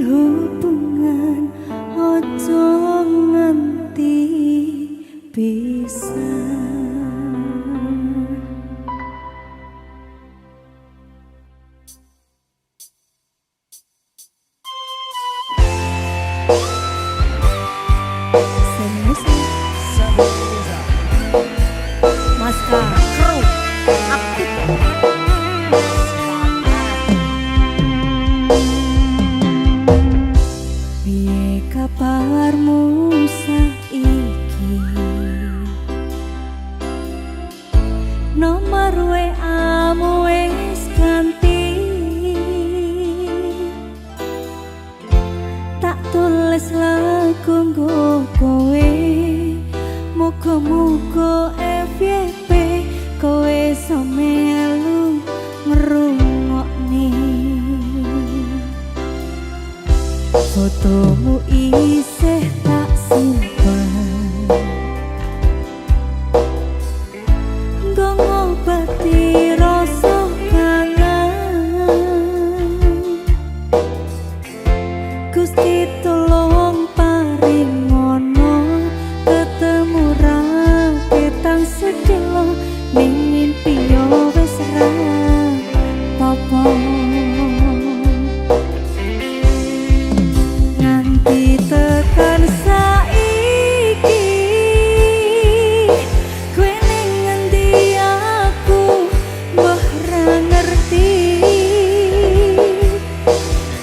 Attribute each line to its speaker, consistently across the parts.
Speaker 1: hubungan ojo nganti bisa. Maska kru aktif piye kabarmu saiki nomor WA-mu wis ganti tak tulis lagu nggo kowe muga-muga FYP kowe samelu ngrungokne fotomu isih tak simpen nggo ngobati rasa kangen Gusti tolong paringono ketemu ra ketang sedelo ning mimpi yo wis ra apa nganti tekan saiki kowe ning ngendi aku mbah ra ngerti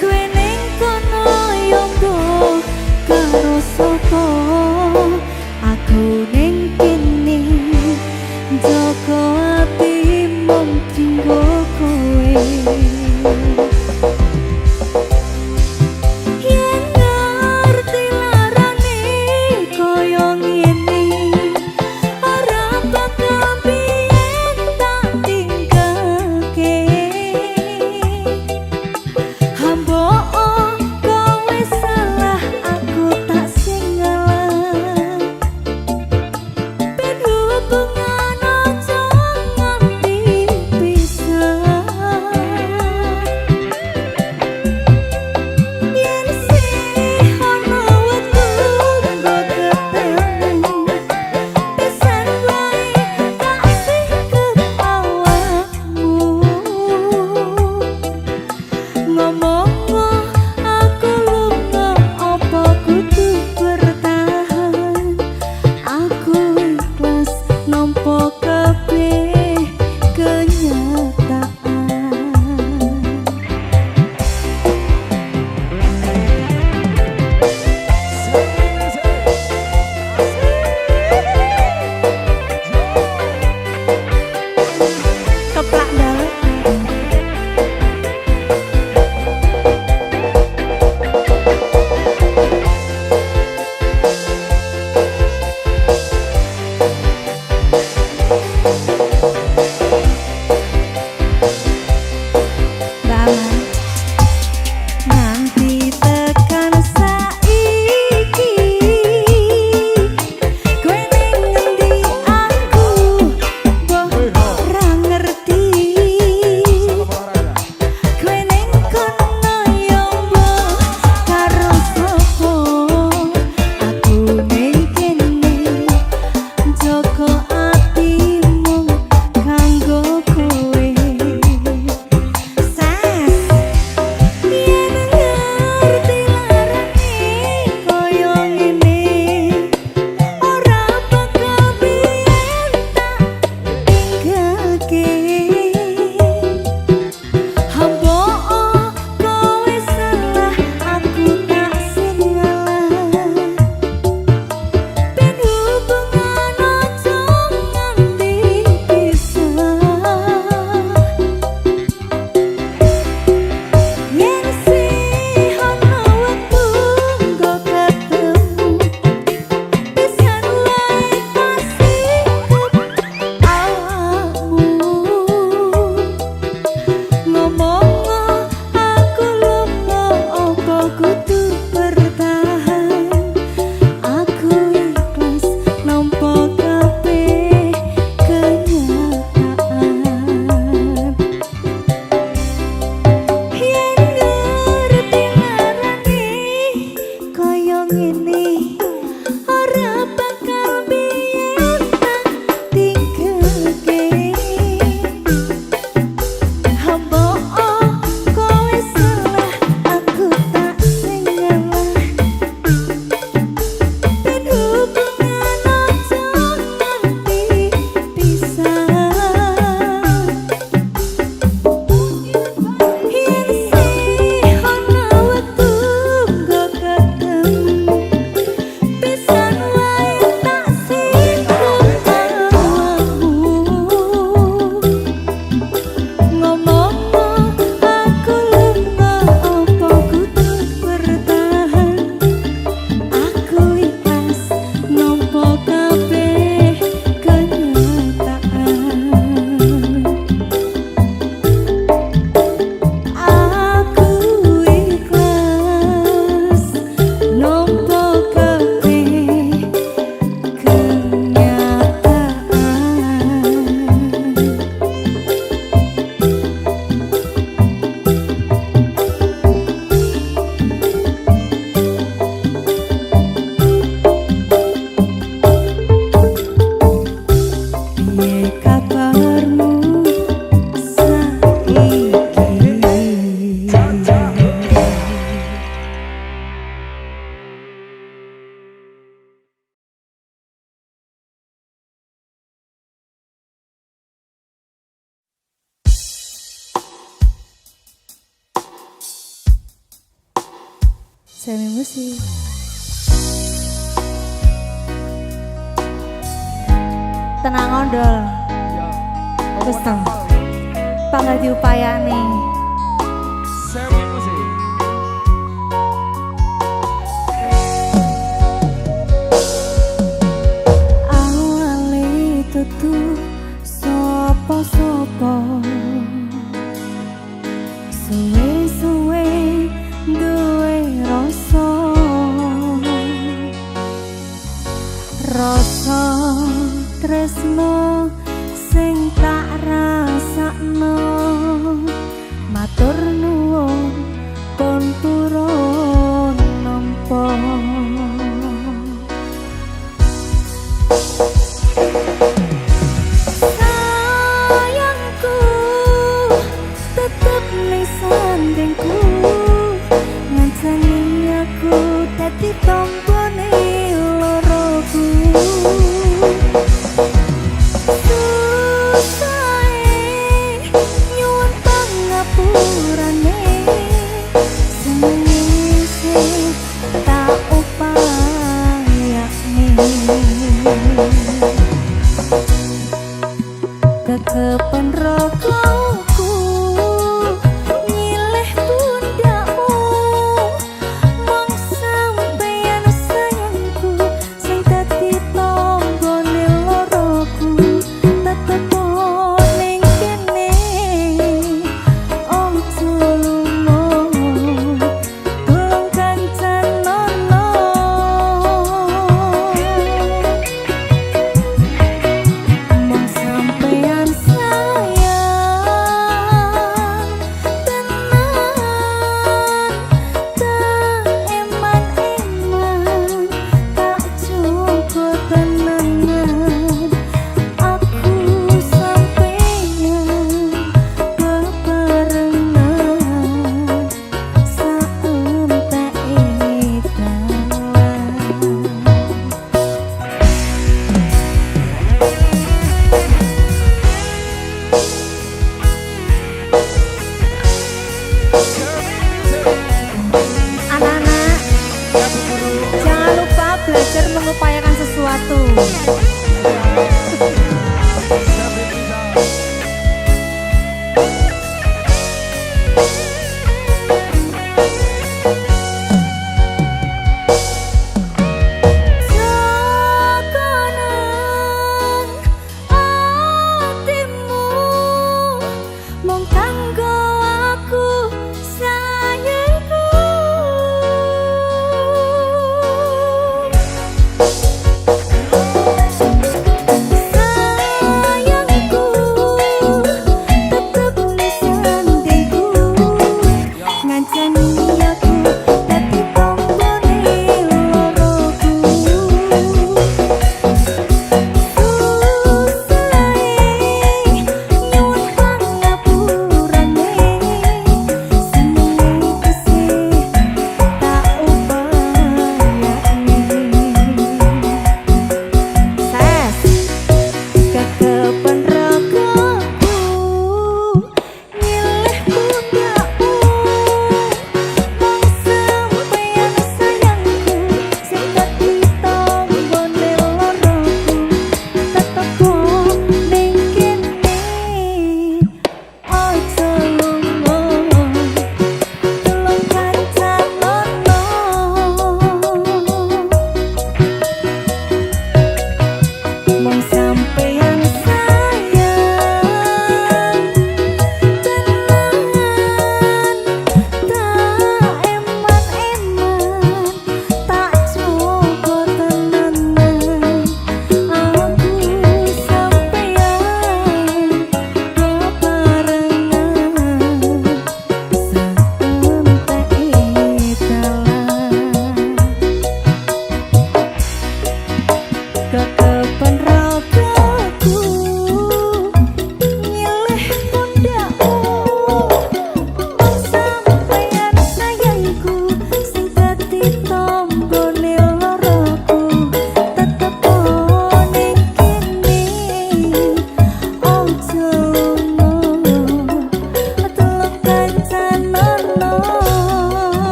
Speaker 1: kowe ning kono yo mbok karo sapa aku ning kene jaga ati mung tinggo kowe yen ngerti Semi musik. Tenang ondol. Wis to. Panggal diupayani.
Speaker 2: Semi musik.
Speaker 1: Awale tutu sapa-sapa. Suwe-suwe duwe rasa. Rasa tresno sing tak rasakno. Matur nuwun kon turun nampa. Sayangku tetep ning sandingku, ngancani aku dadi tombone loroku. Kekepen rogoku nyileh pundakmu, mong sampeyan sayangku sing dadi tonggone loroku. Tetep ning kene ojo lunga, tulung kancanono. Mong sampeyan anak-anak, jangan lupa belajar mengupayakan sesuatu. Jokonan atimu mung kanggo aku sayangku. Sayangku tetep ning sandingku, ngancani aku dadi tombone loroku. Nyuwun pangapurane, senenge isih tak upayani. Ses kekepen rogoku nyileh pundakmu,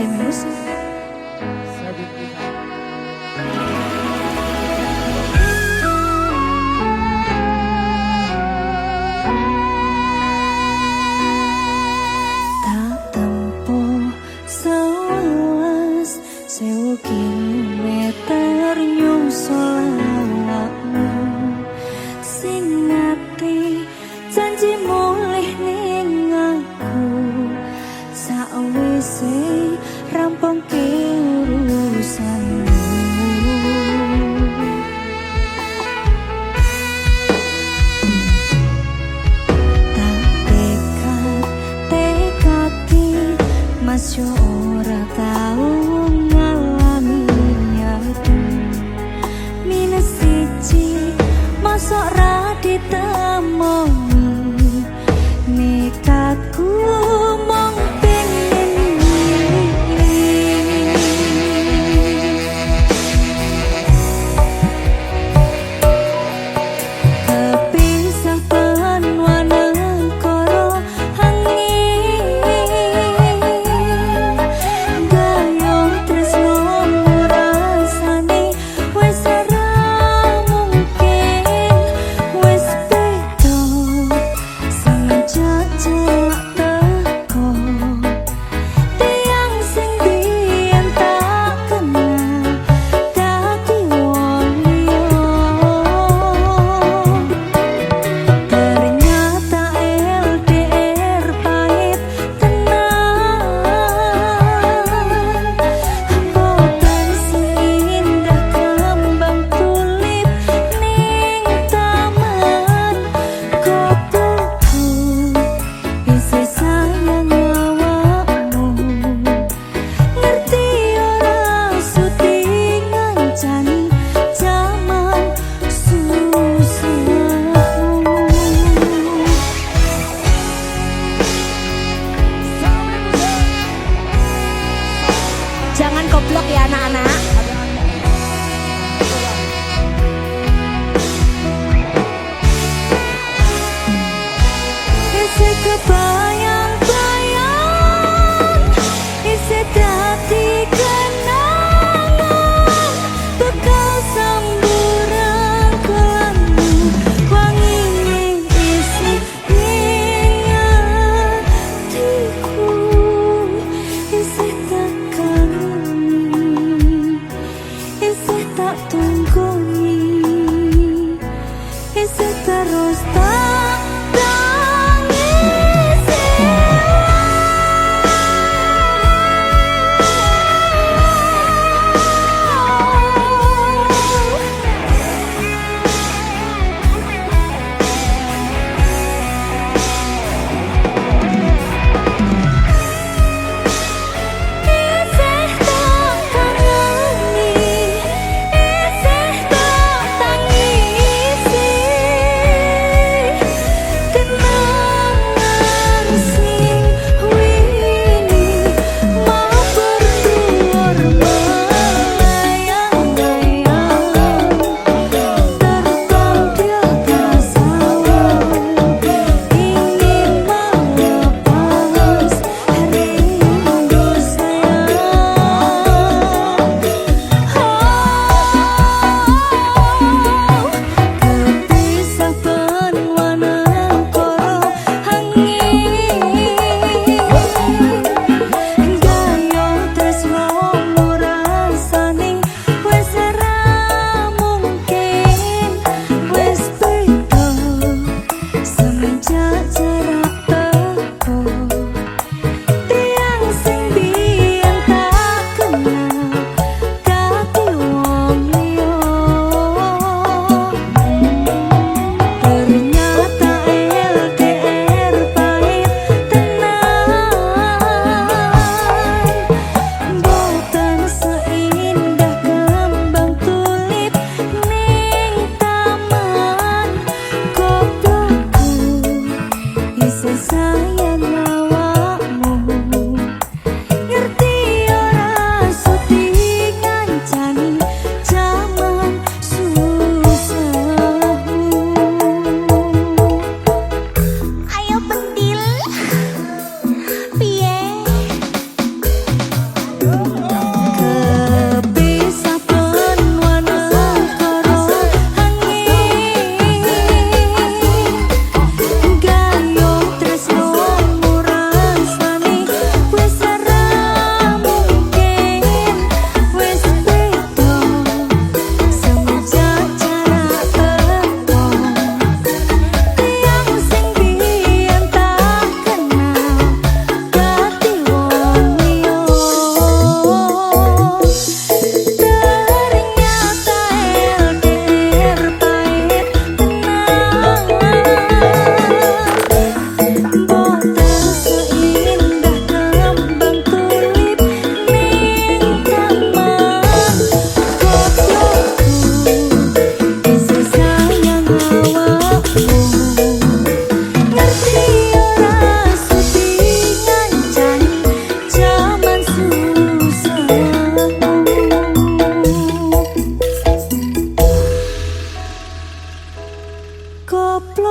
Speaker 1: Semi musik. Tak tempuh sewelas 1000 kilometer nyusul awakmu sing ngati janji mulih ning aku sakwise rampung urusanmu tak tekad-tekadi mas yo ora tau ngalami aku minus siji masuk ra ditemoni nekatku mong pengen kepisah penwana koro angin gayo tresno rasane wis ora mungkin wis beda semenjak celak teko tiang sing biyen tak kenal dadi wong liya ternyata LDR pahit tenan boten seindah kembang tulip ning taman kotoku isi sayang awakmu ngerti ora sudi ngancani jaman susahmu. Jangan goblok ya anak-anak. Isi kebayang-bayang, isi dadi kenangan, bekal samburan kelanmu, wangine isi ning atiku, isi tak kangen, isi tak tunggoni, isi terus tak tangisi. Isih tak kangeni, isih tak tangisi.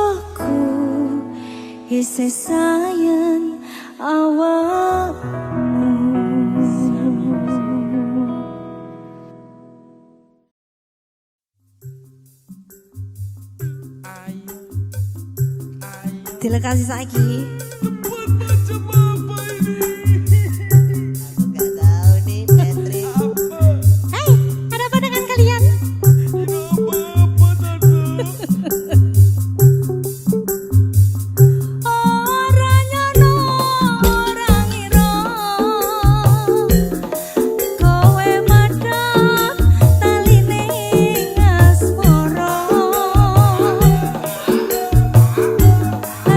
Speaker 1: rohku isih sayang awakmu. Dilekasi saiki.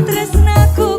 Speaker 3: Tresnaku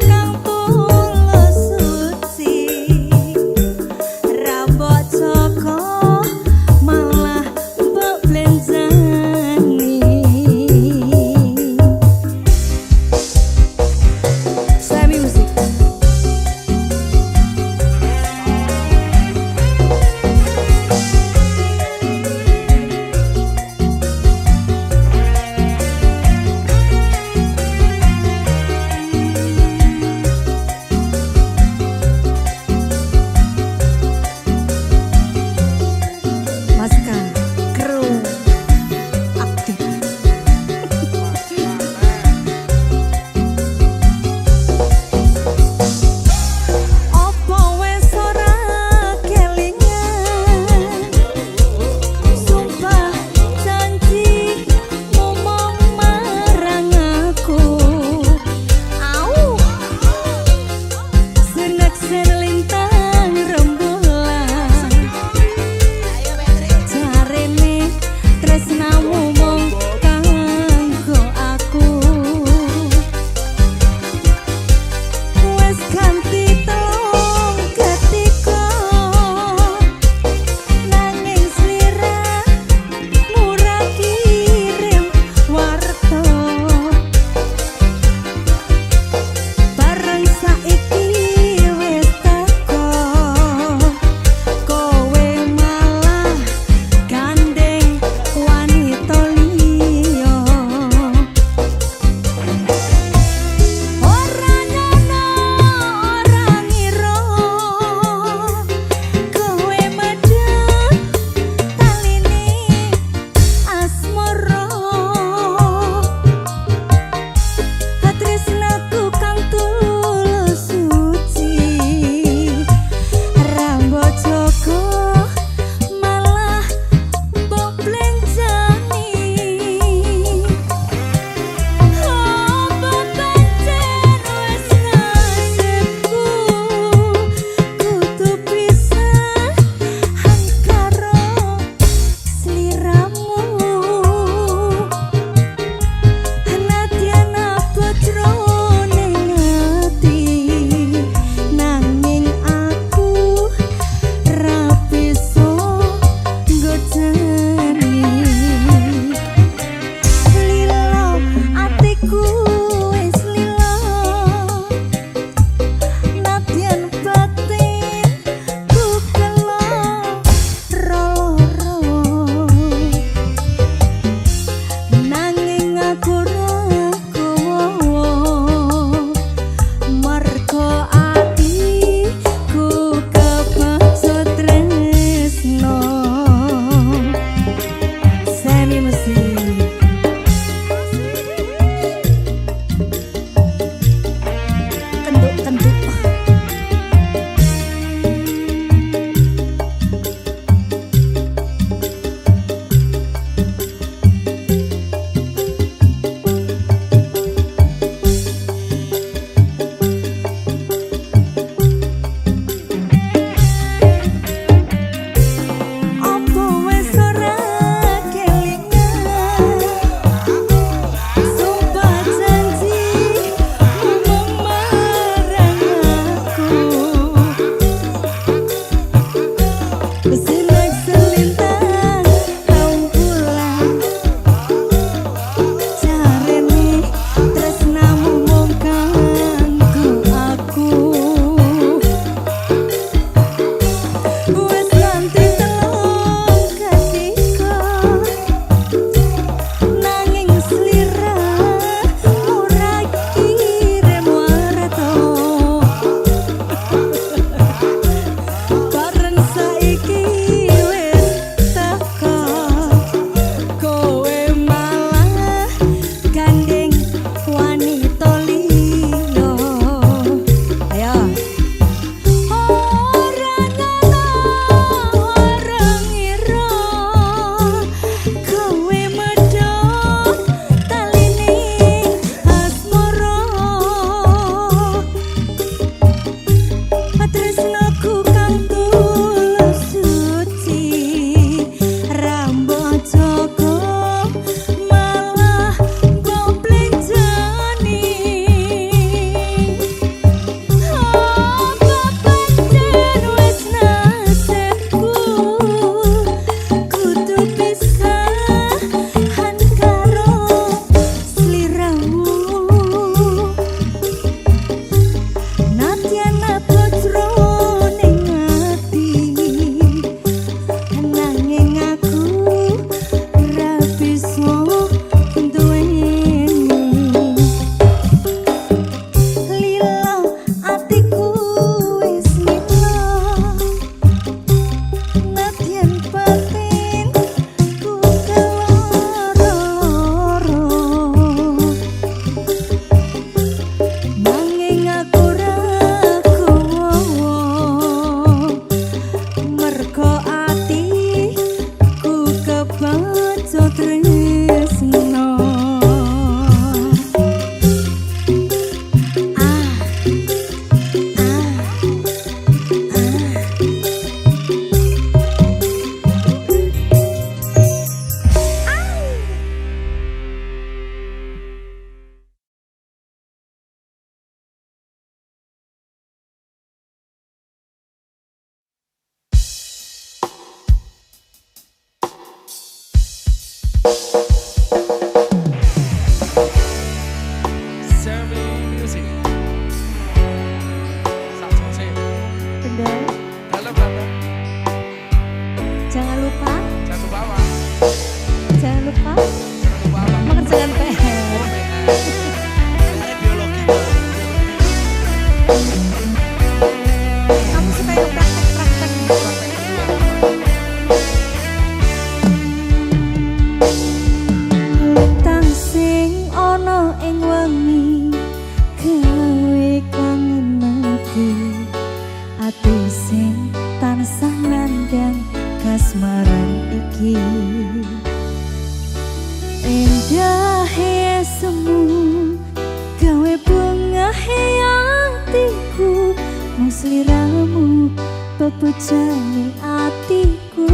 Speaker 1: atiku mung sliramu pepejane atiku.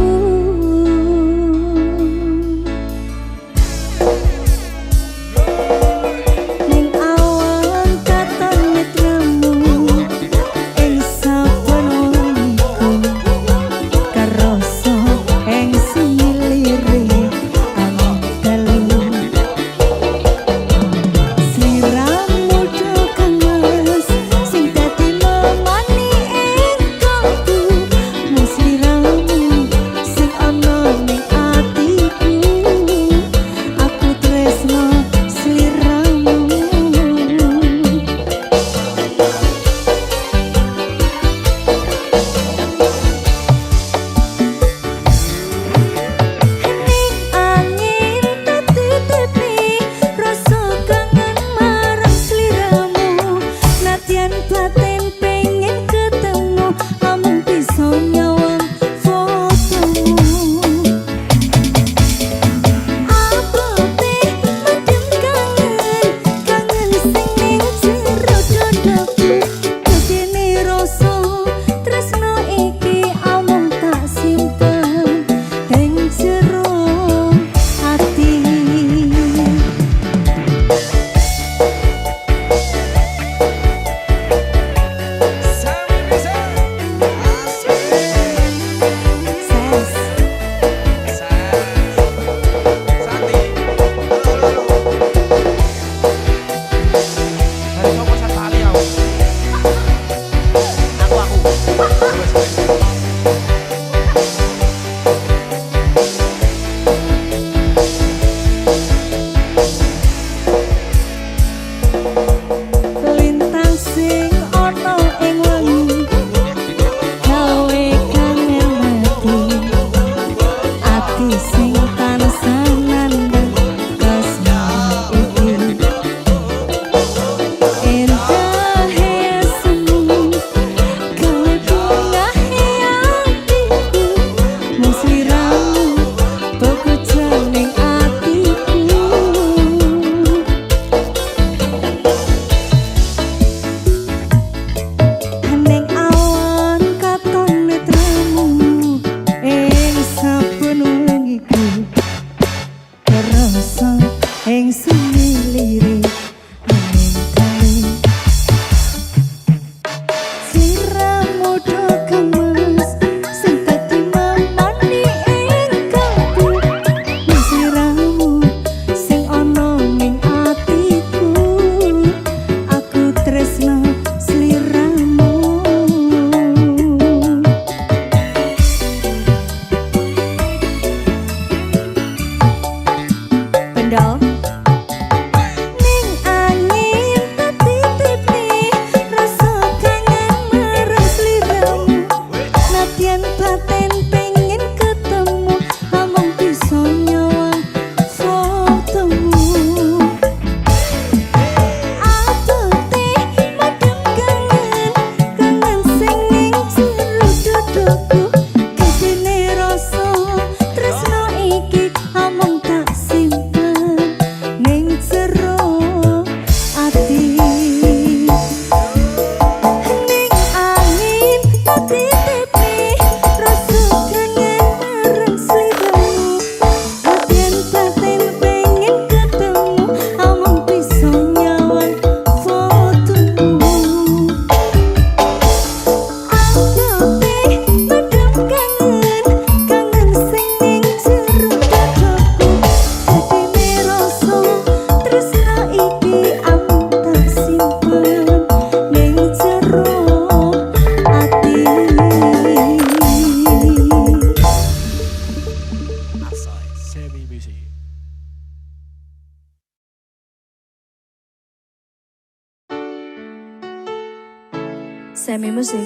Speaker 1: Semi musik.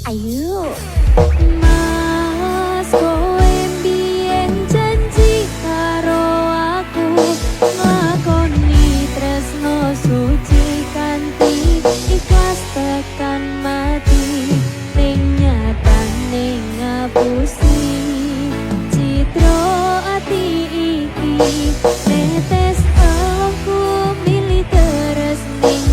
Speaker 1: Ayo.
Speaker 3: Mas kowe mbiyen janji karo aku nglakoni tresno suci kanthi ikhlas tekan mati ning nyatane ngapusi citra ati iki netes aku milih terus ning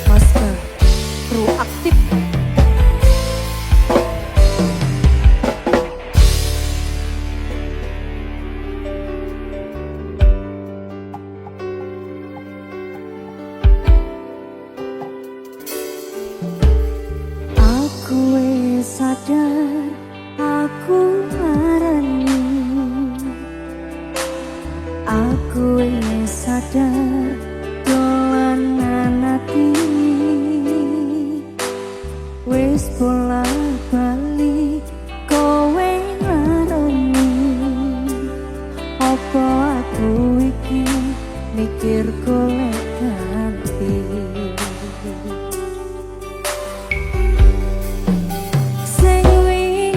Speaker 1: Masker proaktif. Aku wis sadar, aku marani. Aku wis sadar, dolanan ati. Wis bolak-balik kowe ngarani. Apa aku iki mikir golek ganti. Sing wingi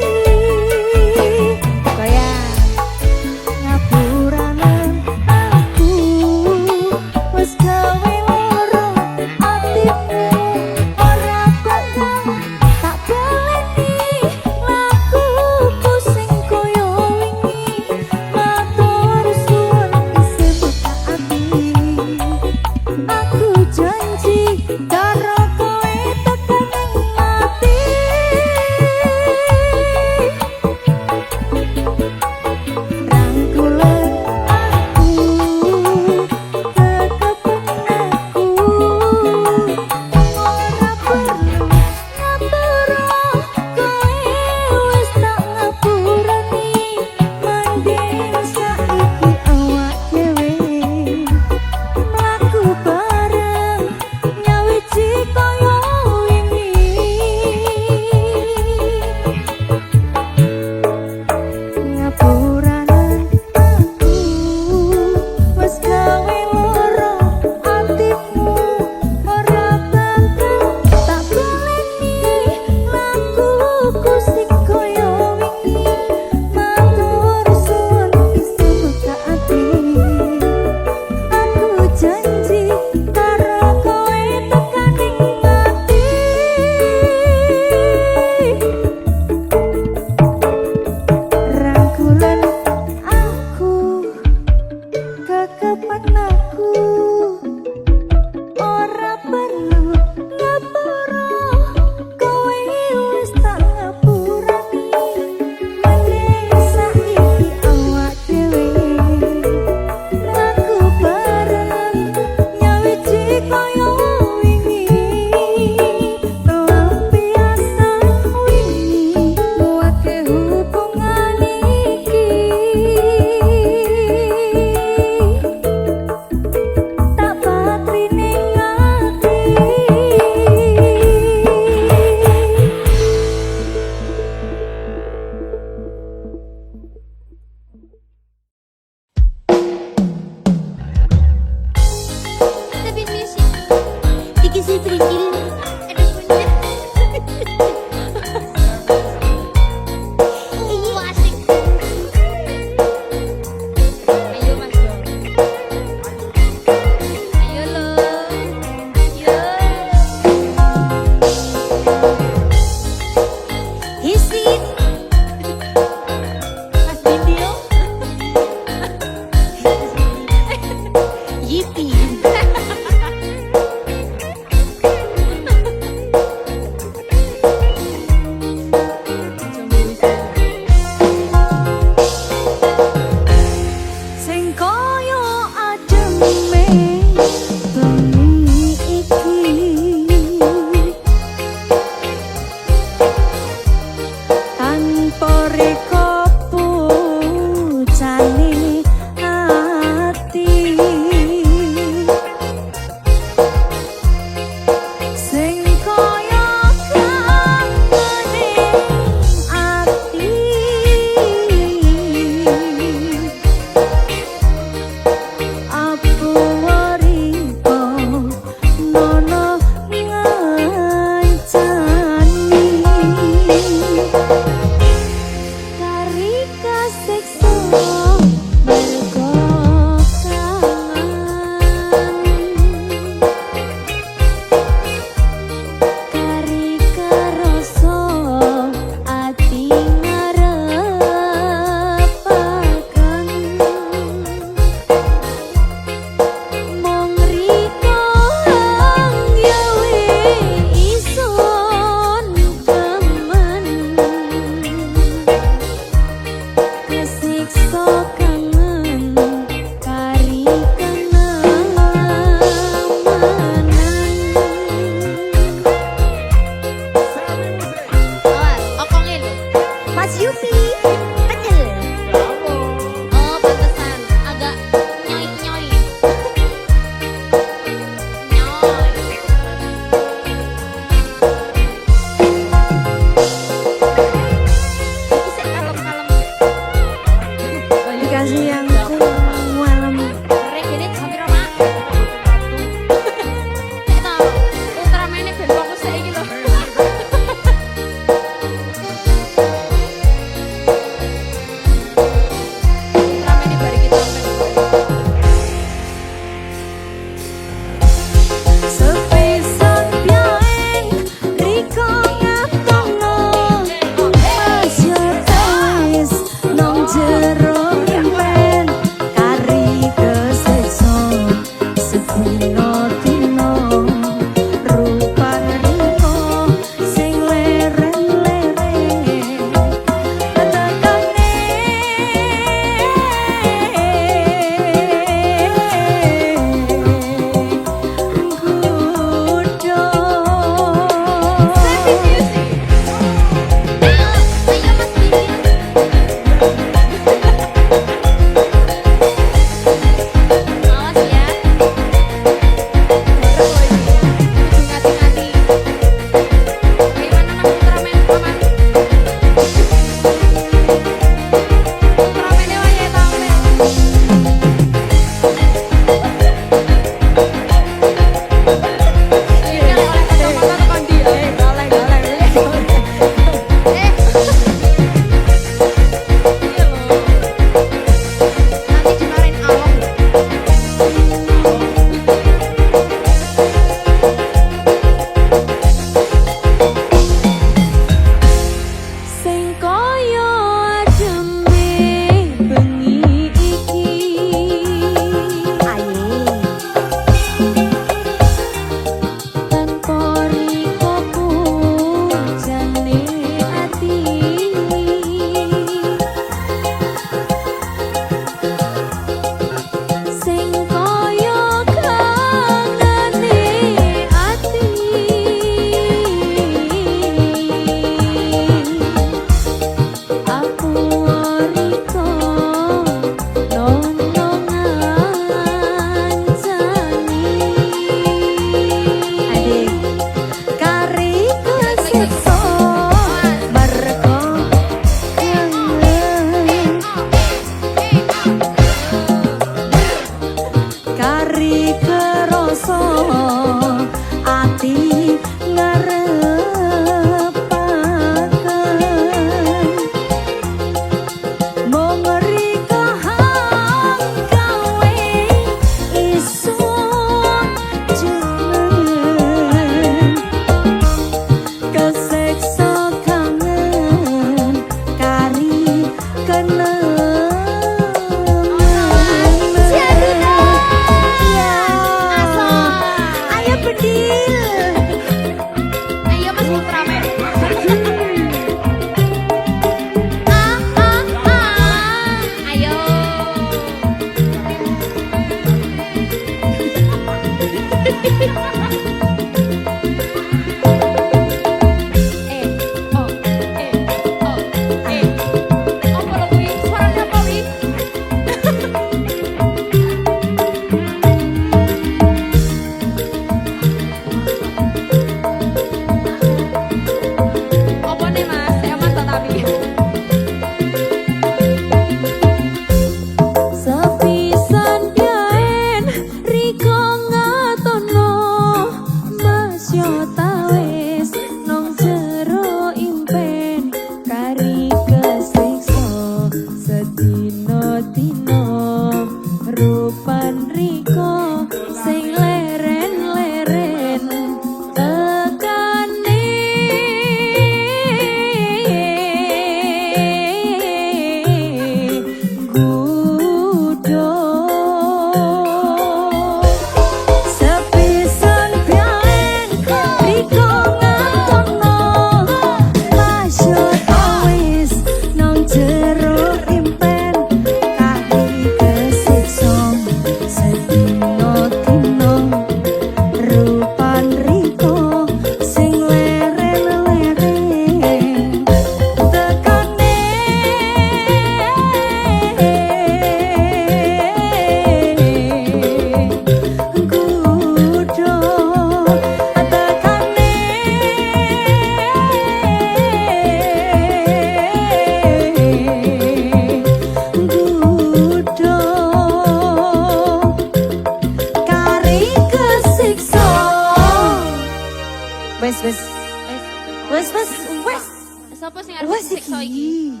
Speaker 3: Sopo sing arep siksa iki?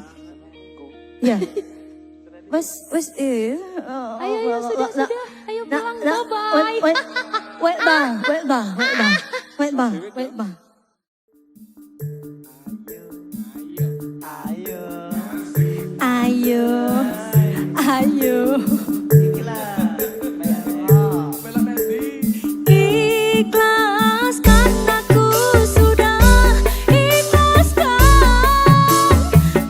Speaker 1: Ya. Wes
Speaker 3: Ayo sudah. Ayo pulang bye.
Speaker 1: Wait bang. Ayo. Ikhlaskan aku sudah ikhlaskan.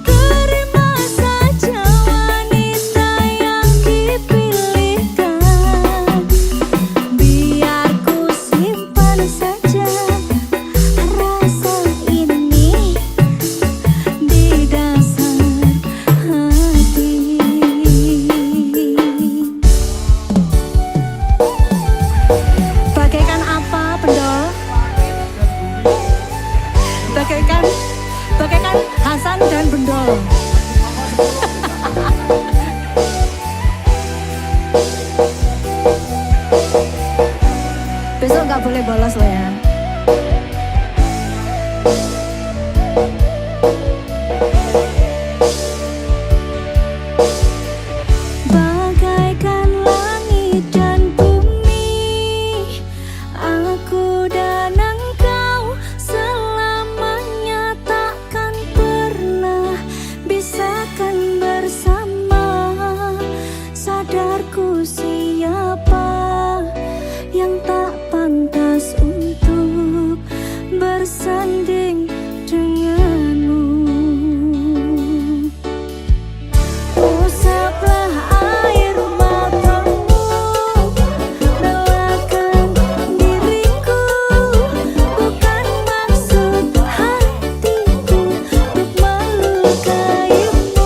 Speaker 1: Terima saja wanita yang dipilihkan. Biar ku simpan saja rasa ini di dasar hati. Bagaikan apa, Pendol? Bagaikan Hasan dan Bendol. Besok nggak boleh bolos lo ya. Bagaikan langit dan bumi, aku dan engkau selamanya takkan pernah bisakan bersama. Sadarku siapa yang tak pantas untuk bersanding denganmu. Usaplah air matamu, relakan diriku. Bukan maksud hatiku untuk melukaimu.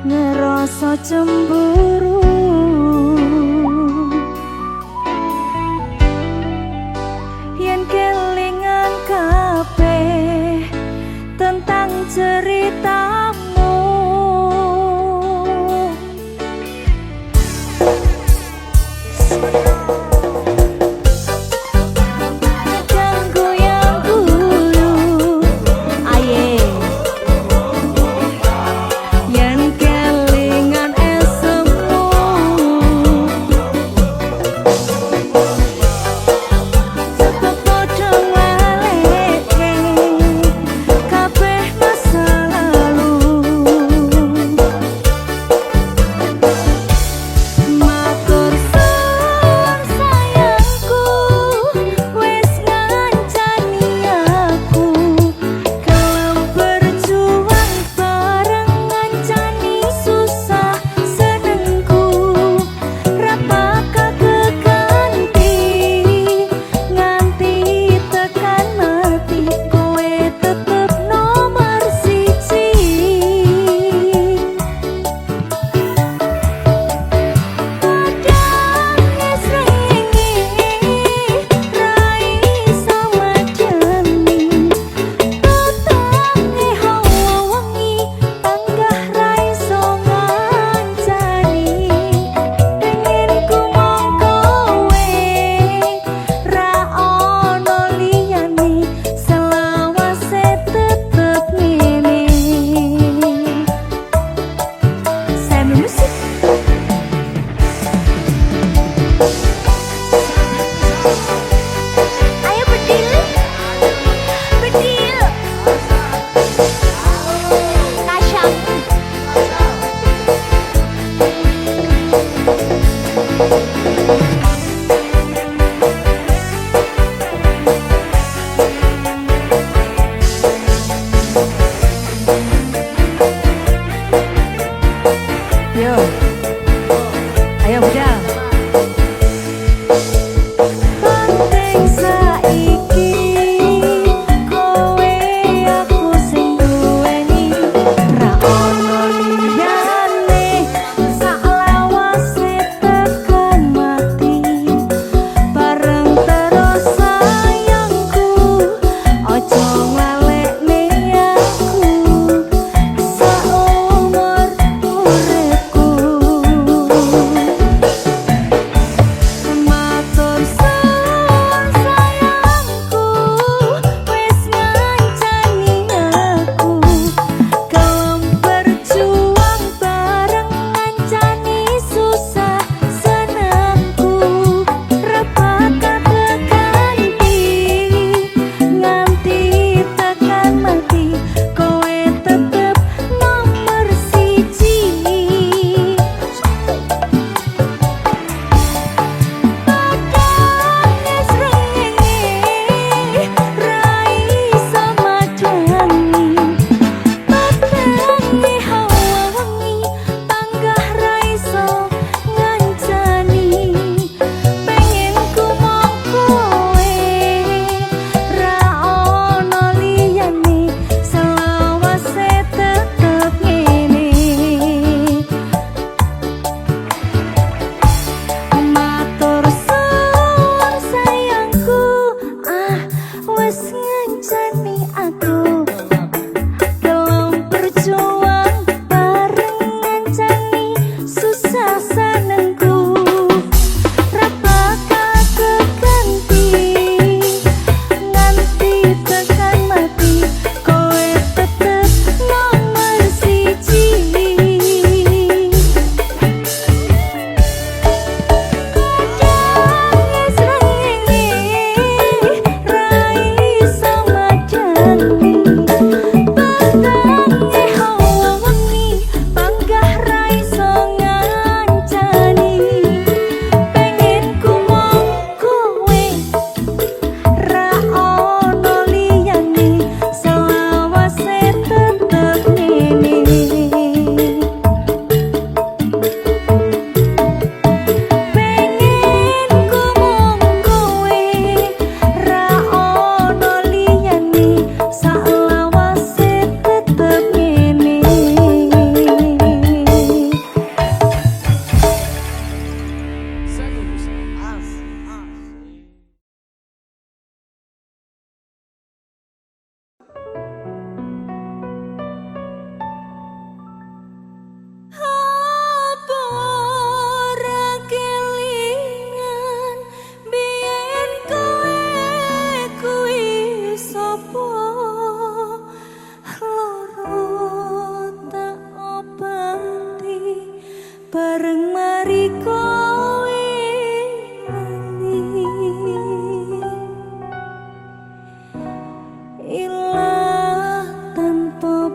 Speaker 1: ngerasa cemburu, yen kelingan kabeh tentang ceritamu.
Speaker 2: Selamat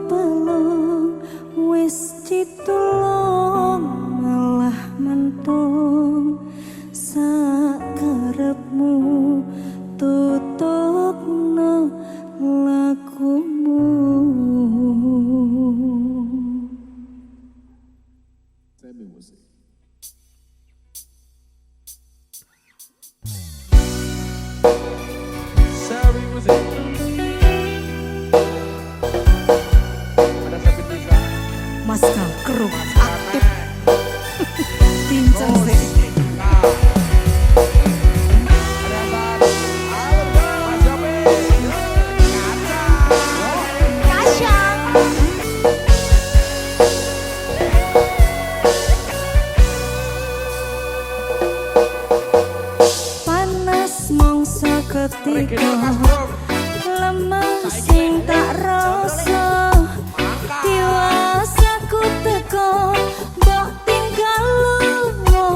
Speaker 1: pelung wis ditulung malah mentung sakarepmu tutupno lakumu.
Speaker 2: Semi musik. Semi musik. Ada Sabit bisa.
Speaker 1: Mas Keruk aktif pincang sih. Panas mongso ketika lemah sing tak rasa diwasaku teko mbok tinggal lunga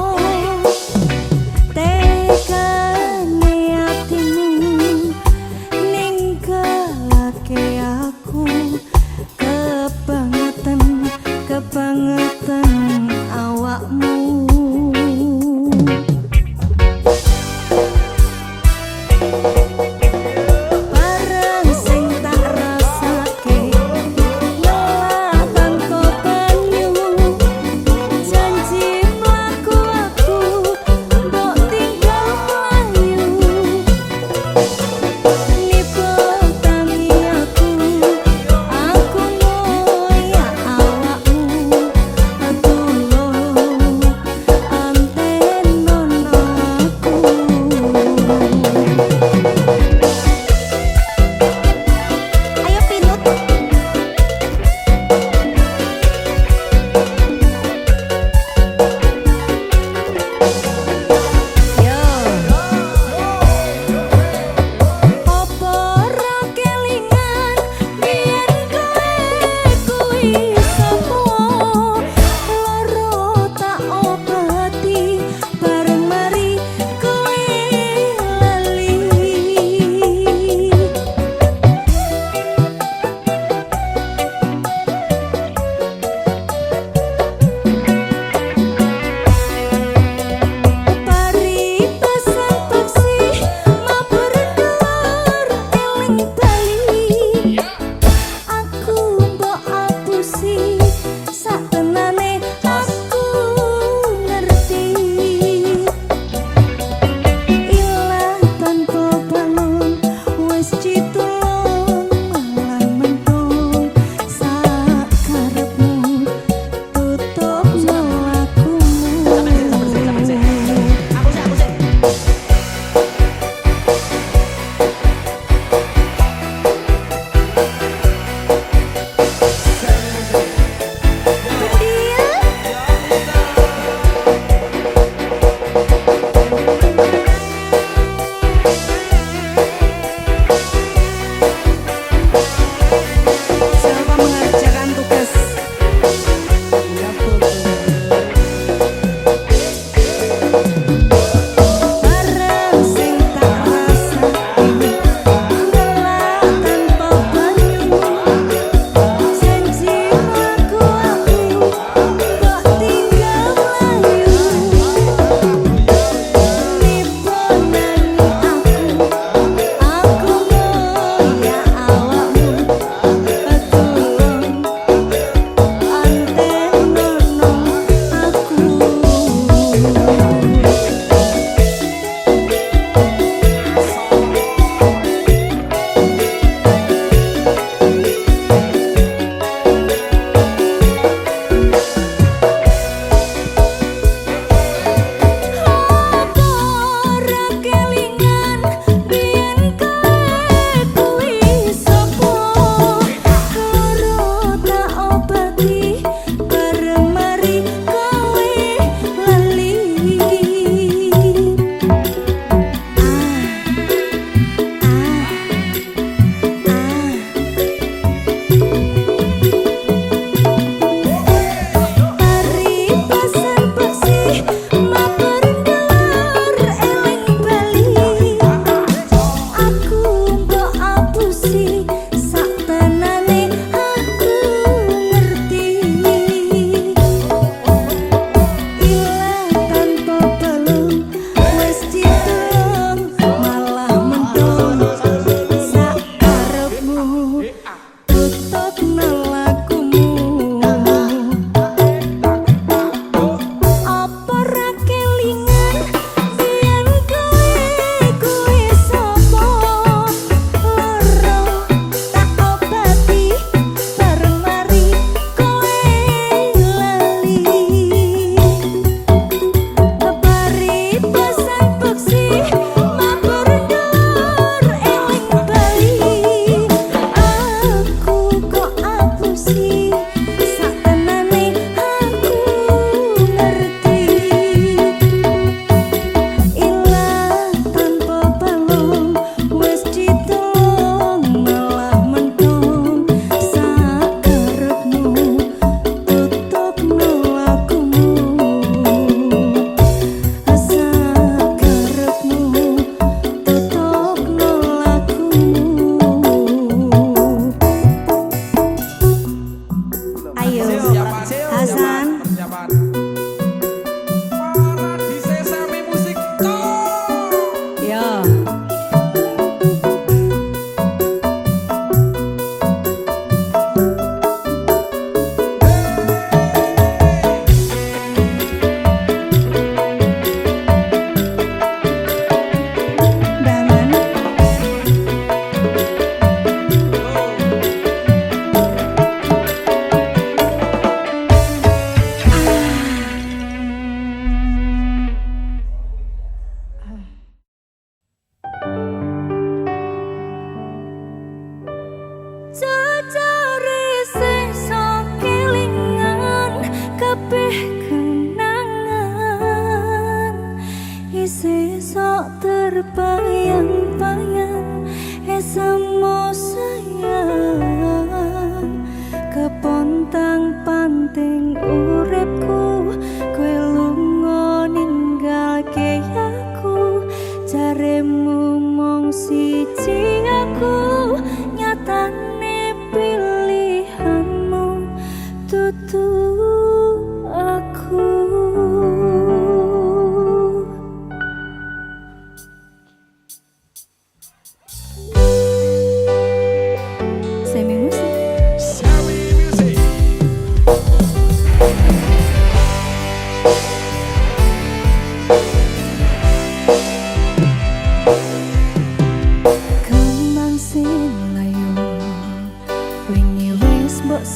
Speaker 1: tekane atimu ninggalake aku kebang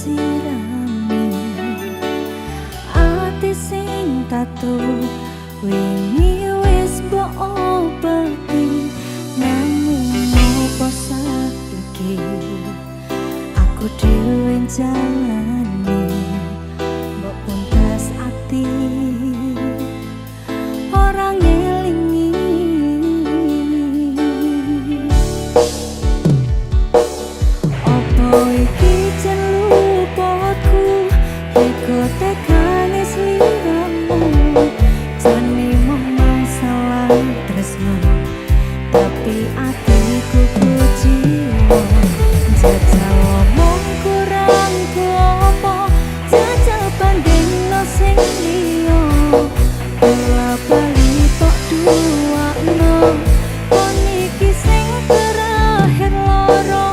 Speaker 1: sirami ati sing tato wingi wis mbok obati namung apa saiki aku dhewe jalani mbok puntas ati orang ngelingi opo iki celupotku teko tekane sliramu jane memang salah tresno tapi atiku kuciwa jajal omong kurang apa jajal bandingno sing liya bola bali tok duakno kon iki sing terakhir loro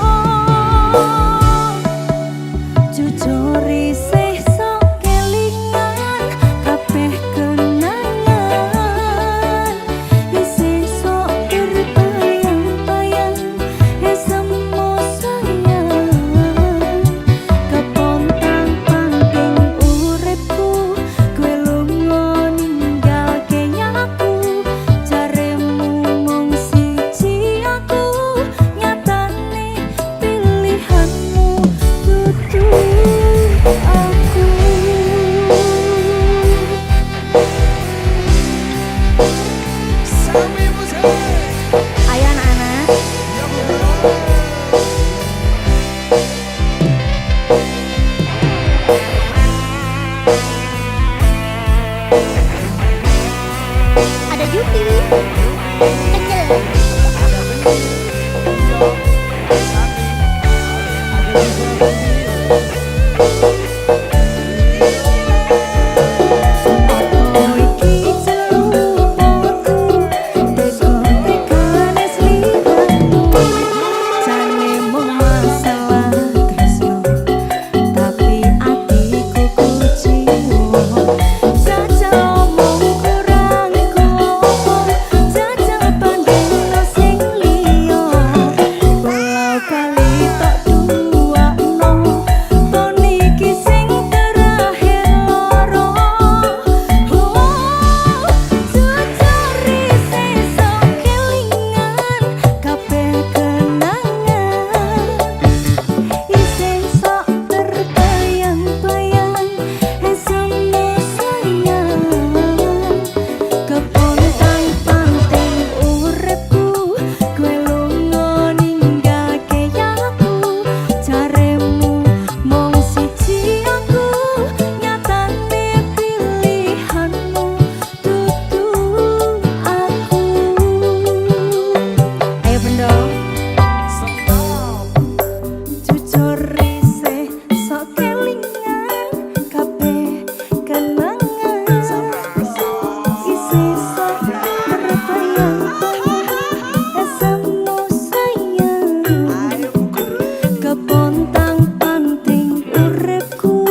Speaker 1: jujur isih sok kelingan kabeh kenangan isih sok terbayang-bayang semu sayang kepontang panting uripku kowe lunga ninggalke aku jaremu mung siji aku nyatane pilihanmu dudu aku
Speaker 2: Sammy Music.
Speaker 1: ayo anak-anak
Speaker 3: Ada Yupi. Kecil.
Speaker 1: oh iki celupotku teko tekane sliramu jane mung masalah tresno tapi atiku kuciwa jajal omong kurang apa jajal bandingno sing liya bola bali tok duakno kon iki sing terakhir loro jujur isih sok kelingan kabeh kenangan isih sok terbayang-bayang semu sayang kepontang panting uripku kowe lunga ninggalke aku jaremu mung siji aku nyatane pilihanmu dudu aku ayo bendo jujur isih sok kelingan kabeh kenangan isih sok terbayang-bayang semu sayang kepontang panting uripku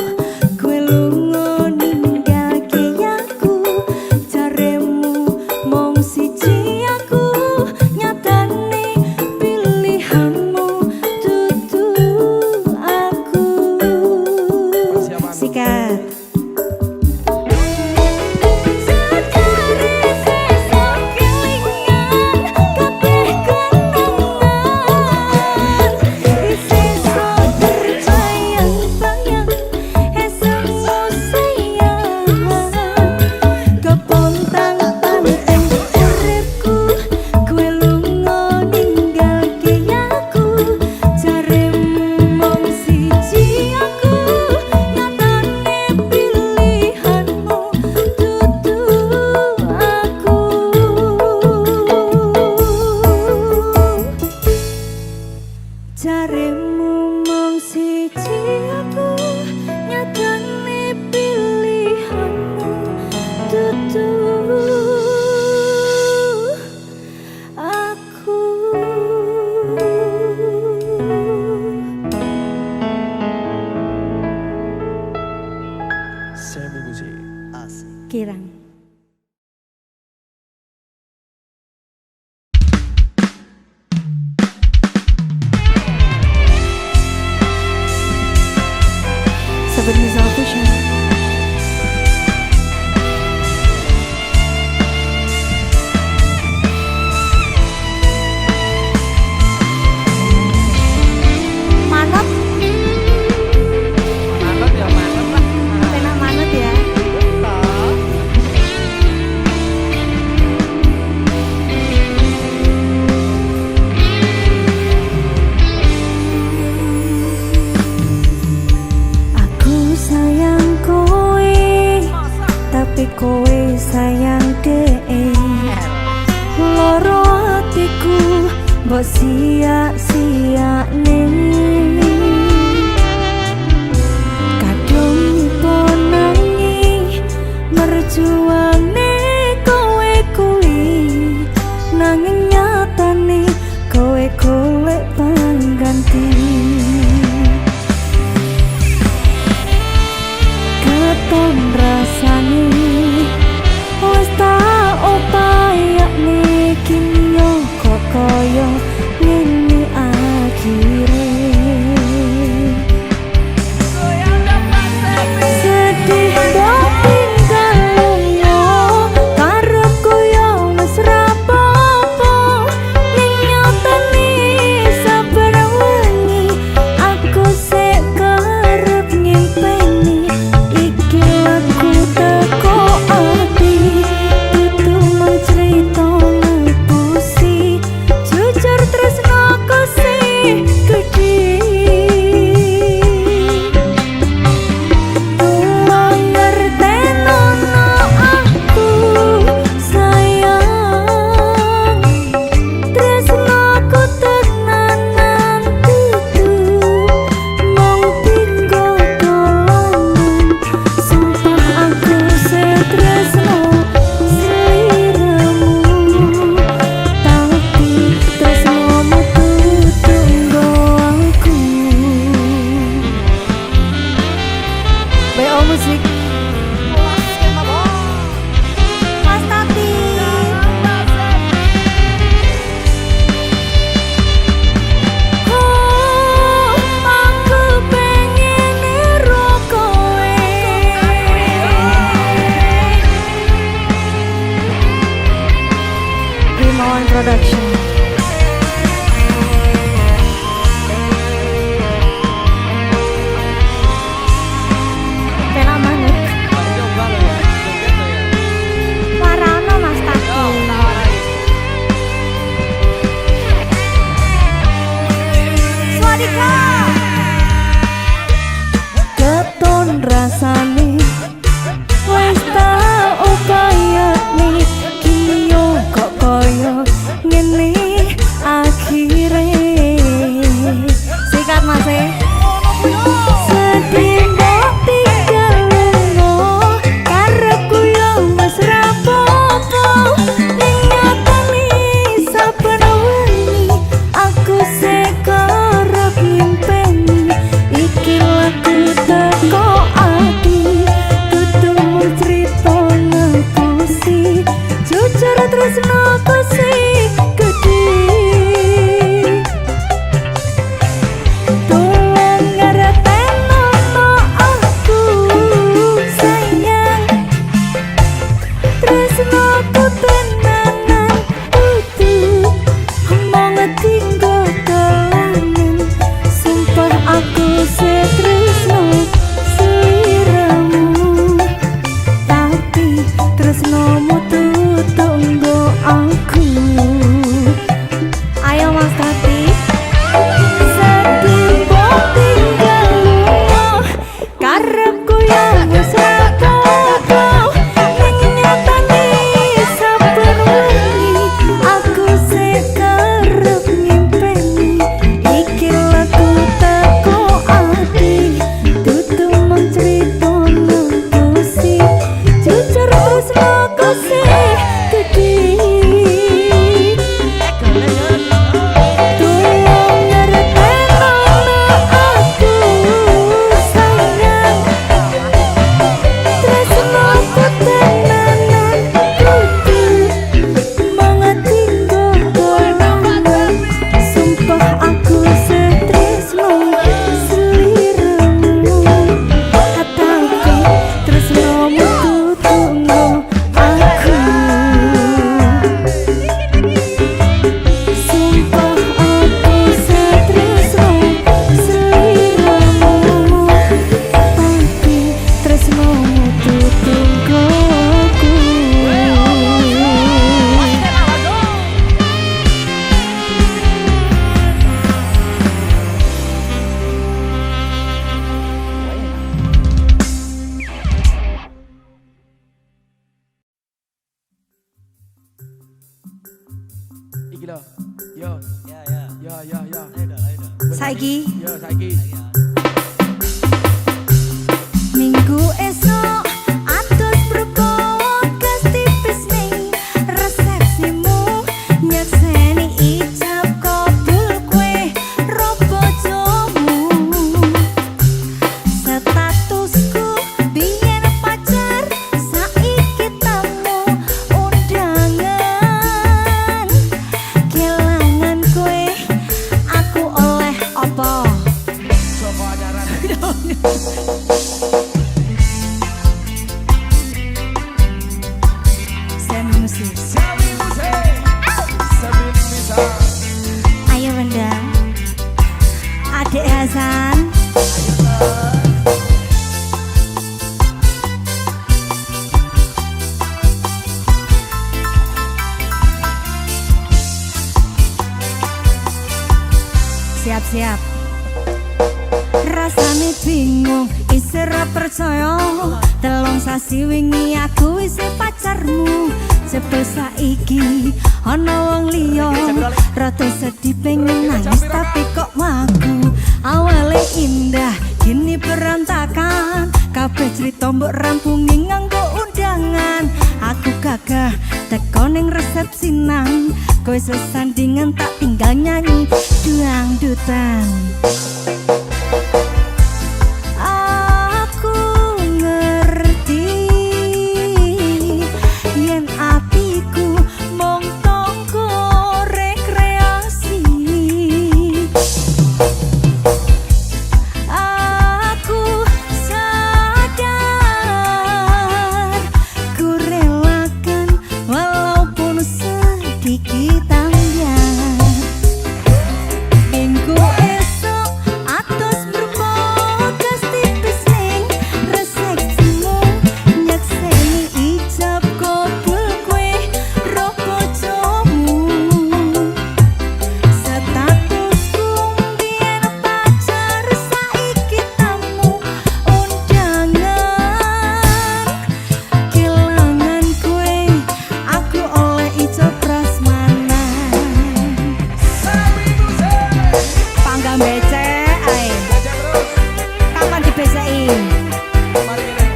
Speaker 1: kowe lunga ninggalke aku jaremu mung siji aku nyatane pilihanmu dudu aku sikat jujur isih sok kelingan kabeh kenangan isih sok terbayang-bayang semu sayang kepontang panting uripku kowe lunga ninggalke aku jaremu mung siji aku nyatane pilihanmu dudu aku jaremu mung siji aku nyatane pilihanmu dudu aku
Speaker 2: Sammy Music.
Speaker 1: kirang Vanessa Official.
Speaker 3: Manut,
Speaker 2: Manut ya manut lah.
Speaker 3: pena manut ya.
Speaker 1: Aku sayang kowe, tapi kowe sayang dee. Loro hatiku mbok sia-siane. Kadung ponangi merjuane kowe kuwi, nanging nyatane kowe golek pangganti. Keton rasane wis tak upayane kinyo kok koyo ngene akhire. Sedih mbok tinggal lunga, karepku yo wis ra apa-apa. Ning nyatane saben wengi aku sik kerep ngimpi. Iki lagu teko ati, itu mau cerita ngepusi. Jujur tresnoku sih gedhe. Tolong ngertenono aku sayang, tresnoku tenanan dudu mung tinggal dolanan. Sumpah aku setresno sliramu, tapi tresnomu tunggu aku. BO Musik.
Speaker 3: Mas Tati.
Speaker 1: Oh, aku pengen niru kowe. Rimon Production. Pena manut.
Speaker 2: Coba lo ya. Joget lo ya.
Speaker 3: Warano Mas Tati.
Speaker 2: Yo, tawarai.
Speaker 3: Swadika.
Speaker 1: Keton rasane wis tak upayane kinyo kok koyo ngene akhire. Sikat Mas e. Sedih mbok tinggal lunga, karepku yo wis ra apa-apa. Ning nyatane saben wengi aku sik kerep ngimpi. Iki lagu teko ati, dudu mung crita ngepusi. Jujur tresnoku sih gedhe. Tolong ngertenono aku sayang, tresnoku tenanan dudu mung tinggal dolanan. Sumpah aku setresno
Speaker 2: Yo. Ya, ya. Ya, ya, ya. Ayo dah, ayo dah.
Speaker 3: Saiki
Speaker 2: Yo, saiki.
Speaker 3: minggu esok atus berkokas tipis ning resepsimu nyekseni ijab kabul kue robo jomu statusku biyen pacar saiki tamu undangan kelangan kue aku oleh apa
Speaker 2: Soko ajaran. Sawi musik. Sabit bisa.
Speaker 3: Ayo Benda Adik Hasan siap-siap rasane bingung isra percaya telung sasi wingi aku wis pacarmu jebul saiki ana wong liya rada sedih pengen nangis tapi kok wagu awale indah kini berantakan kabeh cerita mbok rampungi nganggo undangan aku gagah teko ning resepsinan kowe sesandingan tak tinggal nyanyi dangdutan. Aku ngerti yen atiku mung tangga rekreasi. Aku sadar ku relakan walaupun sedikit ambiar. Minggu esok atus berkokas tipis ning resepsimu nyekseni ijab kabul kue roh bojomu statusku biyen pacar saiki tamu undangan kelangan kue aku oleh ijab prasmanan.
Speaker 2: Sawi musik.
Speaker 3: Panggang becek ae.
Speaker 2: Baca terus.
Speaker 3: Kapan dibeseki?
Speaker 2: Mari ini.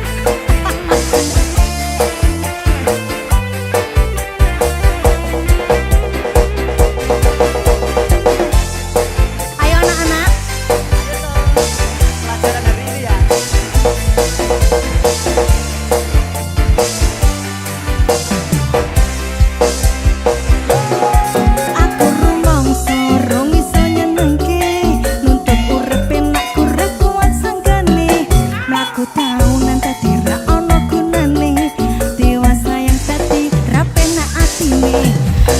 Speaker 3: Ayo anak-anak.
Speaker 2: Pelajaran hari ini ya.
Speaker 3: Aku rumangsa rong iso nyenengke nuntut urip enak kurang kuat sanggane mlaku taunan dadi ra ono gunane dewasa yang dadi ra penak atine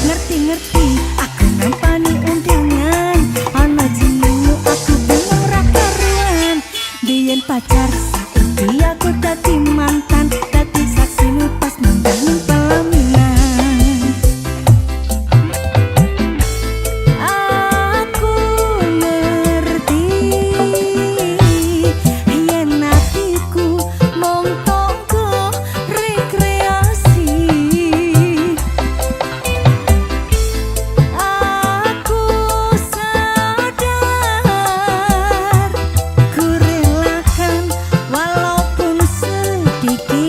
Speaker 3: ngerti-ngerti aku nampani undangan ana jenengmu aku bingung ra karuan biyen pacar saiki aku dadi mantan dadi saksimu pas mandang pelaminan. Aku ngerti yen atiku mung tangga rekreasi. Aku sadar ku relakan walaupun sedikit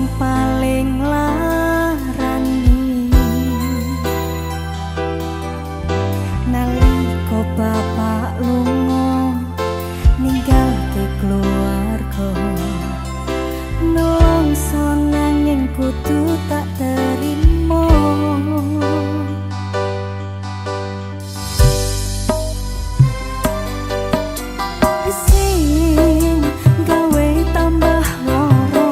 Speaker 3: sing paling larani nalika bapak lunga ninggalke keluarga nelongso nanging kudu tak terima sing gawe tambah loro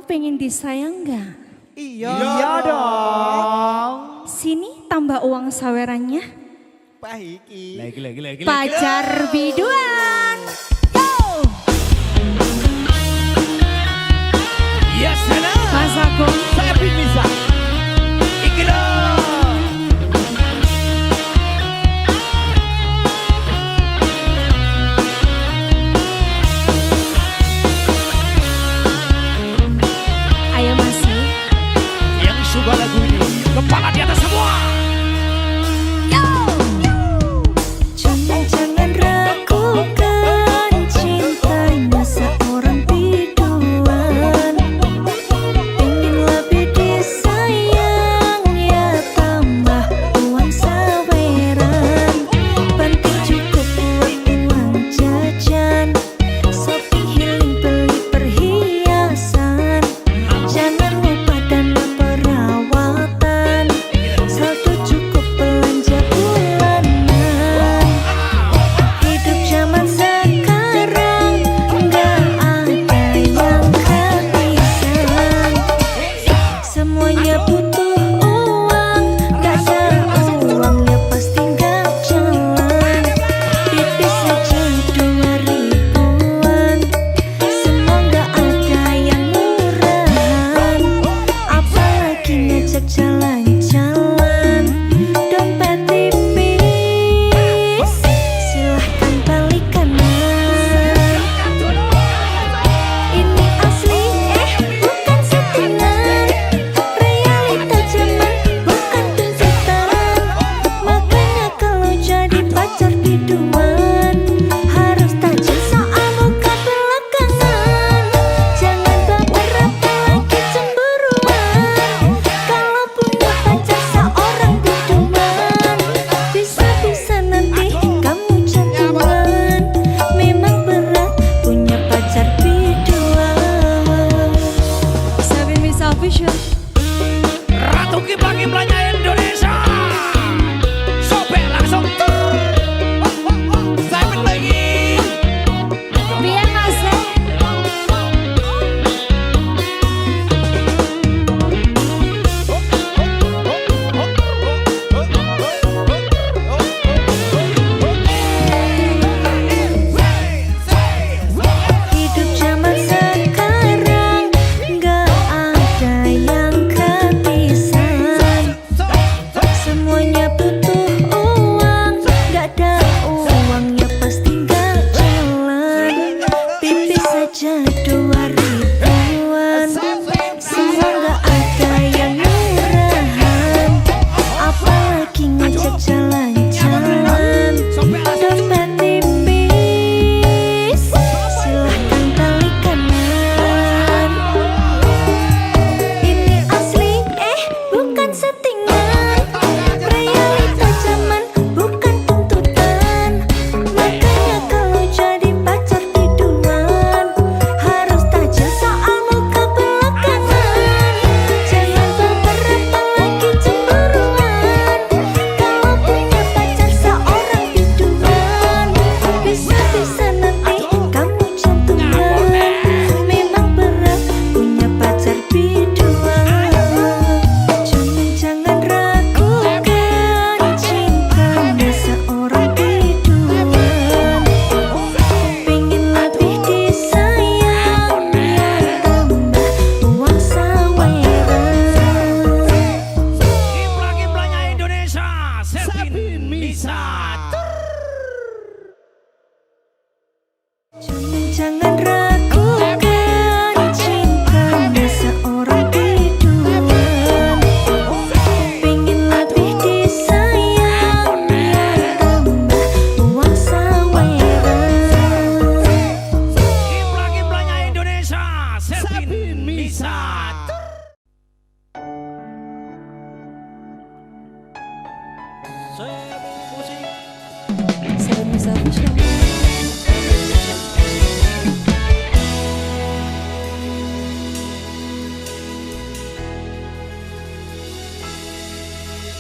Speaker 3: pengen disayang nggak?
Speaker 2: Iya dong.
Speaker 3: Sini tambah uang sawerannya.
Speaker 2: Pahiki.
Speaker 4: Lagi.
Speaker 3: Pacar biduan. Yo!
Speaker 4: Ya sana.
Speaker 3: Mas Agung.
Speaker 4: Tapi bisa. Iki loh.
Speaker 3: Ayo masih.
Speaker 4: Yang suka lagu ini, kepala di atas semua.
Speaker 3: Jangan ragukan cintanya seorang biduan. Ingin lebih disayang ya tambah uang saweran. Penting cukup buat uang jajan. Shopping healing beli perhiasan. Jangan lupa dana perawatan. Saldo cukup belanja bulanan. Hidup zaman sekarang nggak ada yang kehabisan. Semuanya butuh uang, nggak ada uang ya pasti nggak jalan. Pipis saja 2 ribuan, semua nggak ada yang murahan. Apalagi ngajak jalan-jalan, dompet tipis, silahkan balik kanan. Ini asli bukan settingan, realita zaman bukan tuntutan. Makanya kalau jadi pacar biduan harus tajam soal muka belakangan. Jangan baper apalagi cemburuan. Kalau punya pacar seorang biduan, bisa-bisa nanti kamu jantungan. Memang berat punya pacar biduan. Sabin Misa Official.
Speaker 4: Ratu Kipranya Indonesia. Sobek langsung. Sampai lagi.
Speaker 3: Biar masuk. Hidup zaman sekarang nggak ada yang kehabisan. Semuanya butuh uang, nggak ada uang ya pasti nggak jalan. Pipis saja 2 ribuan, semua nggak ada yang murahan. Apalagi ngajak jalan-jalan, dompet tipis, silahkan balik kanan. Ini asli bukan settingan, realita zaman bukan tuntutan. Makanya kalau jadi pacar biduan harus tajam soal muka belakangan. Jangan baper apalagi cemburuan. Kalau punya pacar seorang biduan, bisa-bisa nanti kamu jantungan. Memang berat punya pacar biduan. Jangan ragukan cintanya seorang biduan. Pengen lebih disayang ya tambah uang saweran.
Speaker 4: Kipranya Indonesia. Sepin Misa.
Speaker 3: Jangan ragukan cintanya seorang biduan. Pengen lebih disayang ya tambah uang saweran.
Speaker 4: Kipranya Indonesia. Sepin Misa.
Speaker 3: Sabin Misa Official.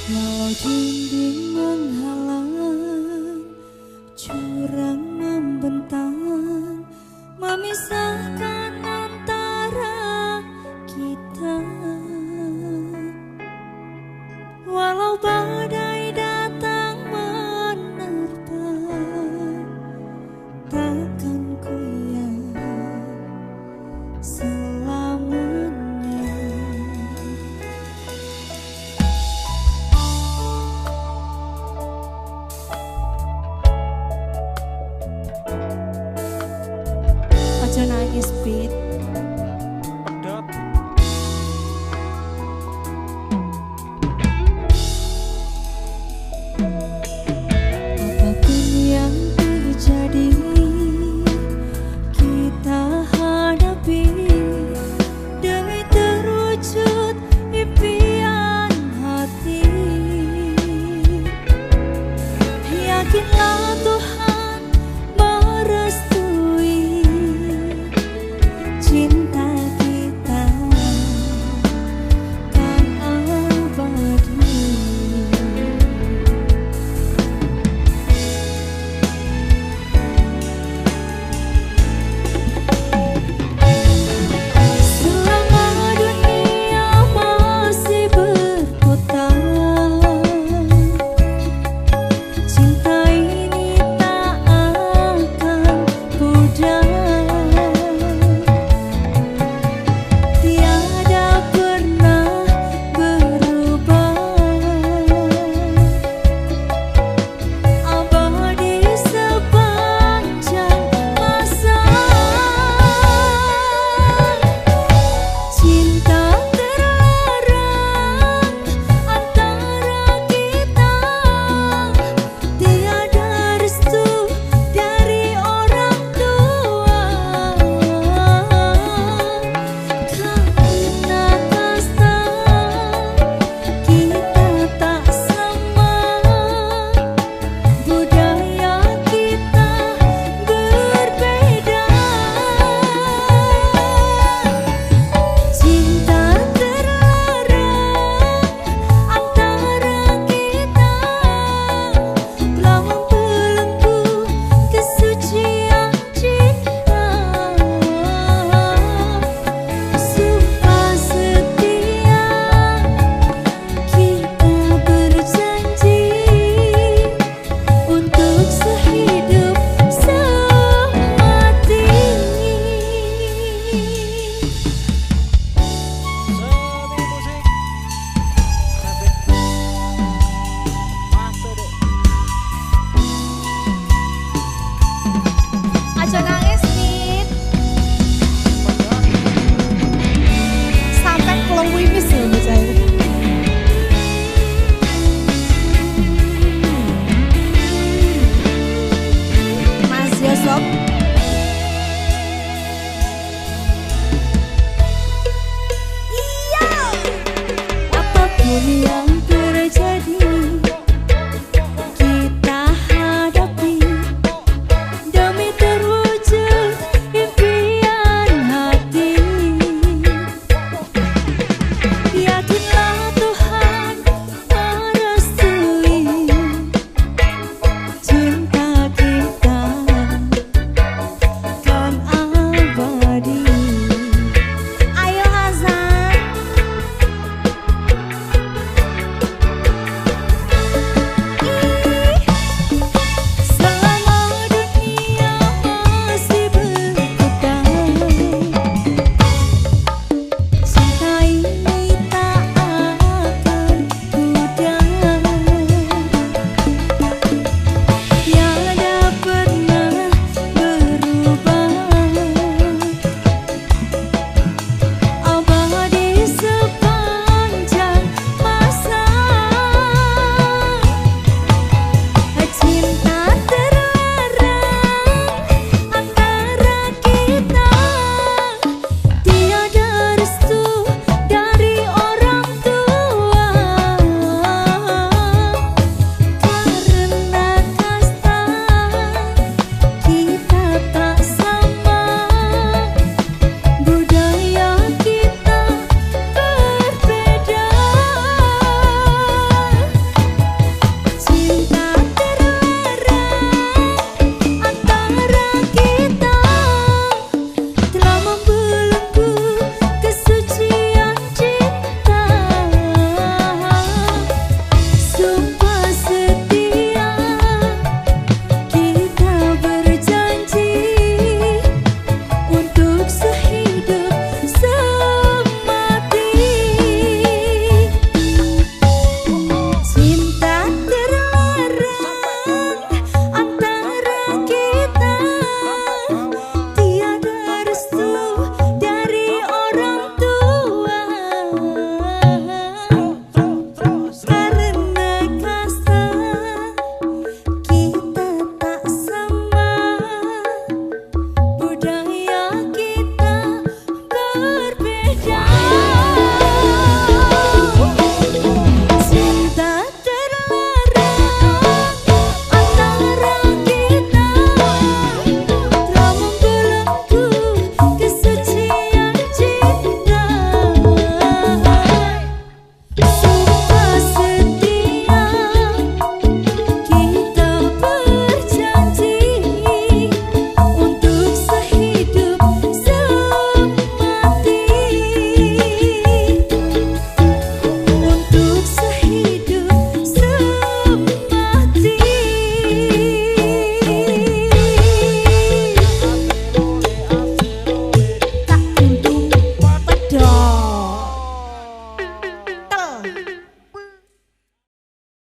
Speaker 3: Walau dinding menghalang, jurang membentang, memisahkan antara Aja nangis, Pit.